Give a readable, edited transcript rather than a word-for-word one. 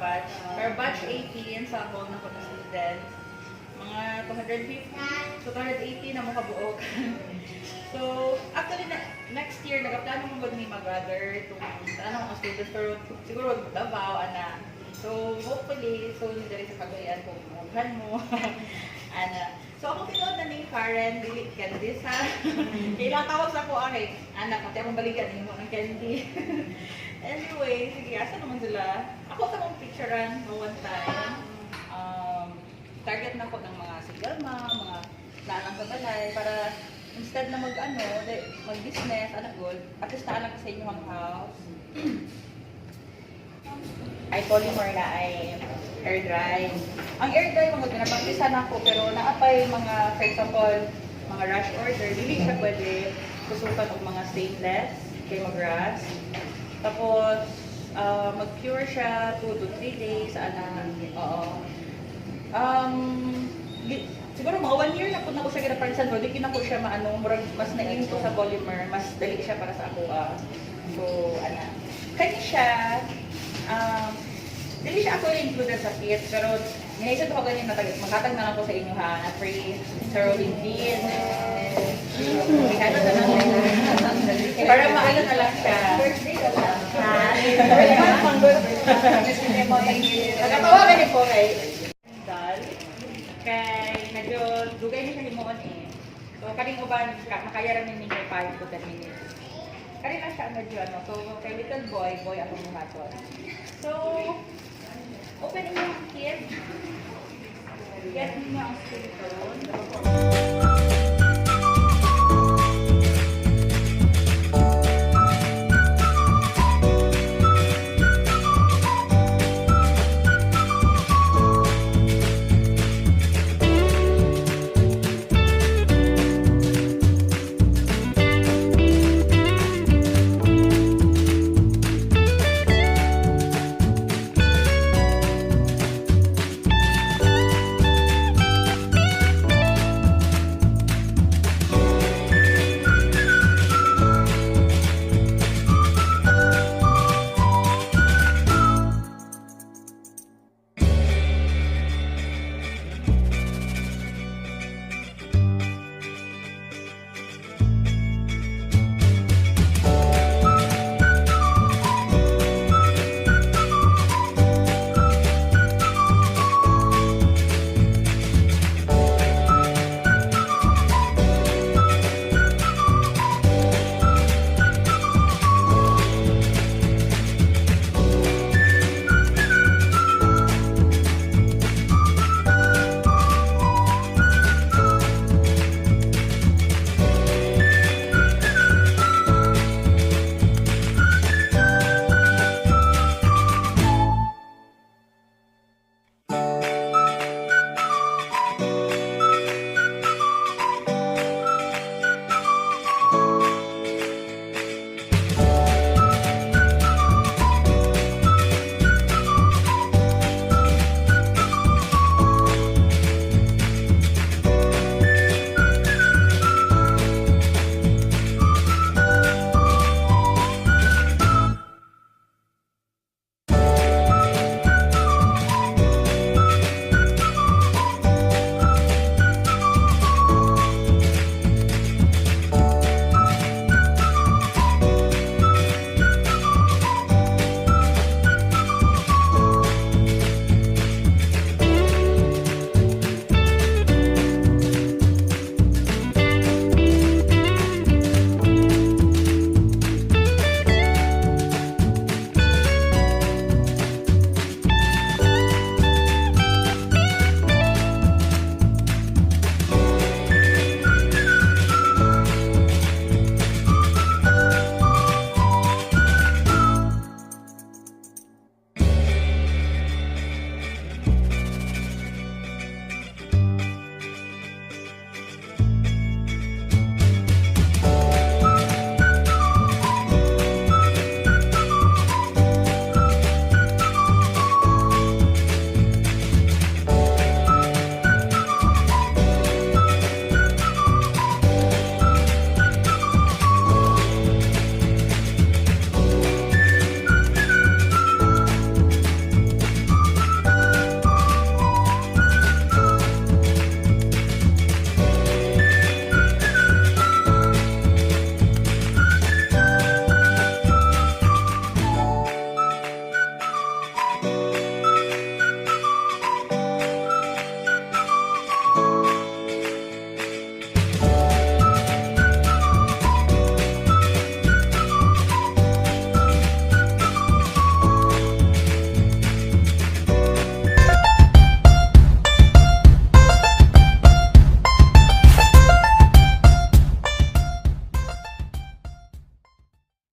batch. Pero batch 18 sa ako na ko na students. Mga 250, so 280 na mo kabuok. So, actually, next year, nagplano mo ni mag-gather itong mga students, pero siguro Davao, ana. So, hopefully, so nyo dali sa Cagayan kung maghan mo. Ana. So, ako pinuod na ni Karen, dili candy sa. Kailang tawag sa ako, okay, anak, pati akong balikan, mo ng candy. Anyway, sige, asa naman sila? Ako sa mong picturean no one time. Target na ko ng mga single mom, mga naalang sa balay, para instead na mag-business, anak gold, at least naalang sa inyong house. Ay polymer na ay air dry. Ang air dry, mga pinapagpisa na ko, pero naapay mga, for example, mga rush order, dili siya pwede kusukan og mga stainless, kay mag-rust. Tapos, mag-cure siya 2 to 3 days, oo. Siguro mga 1 year na po na ko siya ginapalisan, pero di ko siya mas nainto sa polymer, mas dali siya para sa ako. So, kanya siya, dili siya actually included sa kit, pero minaisip ko ganyan na magkatag na lang po sa inyo na free sa rolling pin. Para maano na lang siya. Birthday ka lang. Nagkatawagan niyo po kay medyo dugay niya siya himuon eh. So, karing uban, makayaran ninyo kay 5 to 10 minutes. Karing na siya medyo so kay little boy akong muhaton. So, open niyo ang kit. Get niyo ang silicone.